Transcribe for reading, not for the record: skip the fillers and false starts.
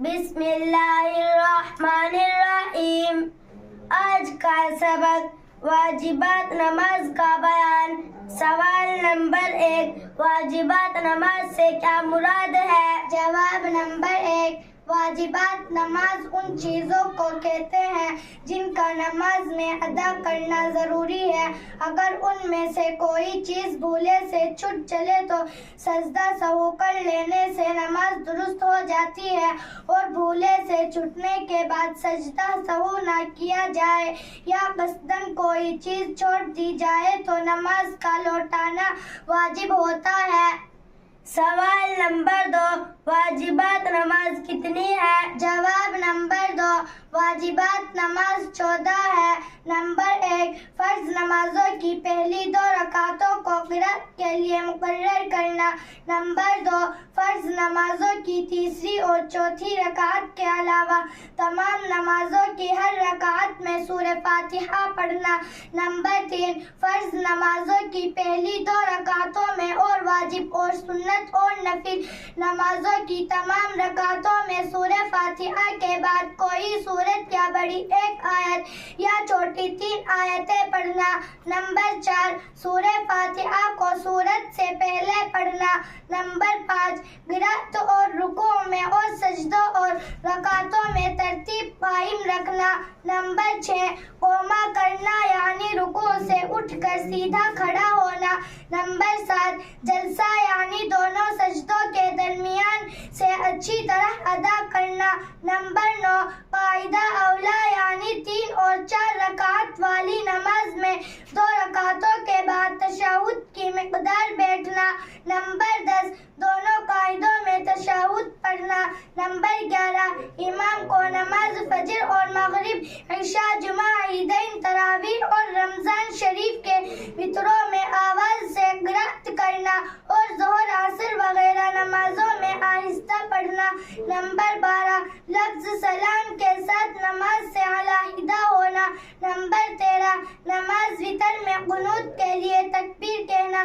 بسم اللہ الرحمن الرحیم۔ آج کا سبق واجبات نماز کا بیان۔ سوال نمبر 1، واجبات نماز سے کیا مراد ہے؟ جواب نمبر 1، واجبات نماز ان چیزوں کو کہتے ہیں جن کا نماز میں ادا کرنا ضروری ہے۔ اگر ان میں سے کوئی چیز بھولے سے چھوٹ چلے تو سجدہ سہو کر لینے سے نماز درست ہو جاتی ہے، اور بھولے سے چھوٹنے کے بعد سجدہ سہو نہ کیا جائے یا قصداً کوئی چیز چھوڑ دی جائے تو نماز کا لوٹانا واجب ہوتا ہے۔ سوال نمبر 2، واجبات نماز کتنی ہے؟ جواب نمبر 2، واجبات نماز 14 ہے۔ نمبر 1، فرض نمازوں کی پہلی 2 رکعتوں کو قرات کے لیے مقرر کرنا۔ نمبر 2، فرض نمازوں کی تیسری اور چوتھی رکعت کے علاوہ تمام نمازوں کی ہر رکعت میں سورہ فاتحہ پڑھنا۔ نمبر 3، فرض نمازوں کی پہلی 2 رکعتوں میں اور واجب اور سنت اور نفل نمازوں کی تمام رکعتوں میں سورہ فاتحہ کے بعد کوئی سورت یا بڑی 1 آیت یا چھوٹی 3 آیتیں پڑھنا۔ نمبر 4، سورہ فاتحہ کو سورت سے پہلے پڑھنا۔ نمبر 5، قرات اور رکوع میں اور سجدوں اور رکعتوں میں ترتیب قائم رکھنا۔ نمبر 6، قوما کرنا یعنی رکوع سے اٹھ کر سیدھا کھڑا ہونا۔ نمبر 7، جلسہ یعنی دونوں سجدوں کے درمیان سے اچھی طرح ادا کرنا۔ نمبر 9، قاعدہ اولا یعنی 3 اور 4 رکعت والی نماز میں 2 رکعتوں کے بعد تشہد کی مقدار بیٹھنا۔ نمبر 10، دونوں قاعدوں میں تشہد پڑھنا۔ نمبر 11، امام کو نماز فجر اور مغرب، عشاء، جمعہ، عیدین، تراویح اور رمضان شریف کے وتروں میں آواز سے قرات کرنا اور ظہر، عصر وغیرہ نمازوں میں آہستہ پڑھنا۔ نمبر 12، لفظ سلام کے ساتھ نماز سے علیحدہ ہونا۔ نمبر 13، نماز وتر میں قنوت کے لیے تکبیر کہنا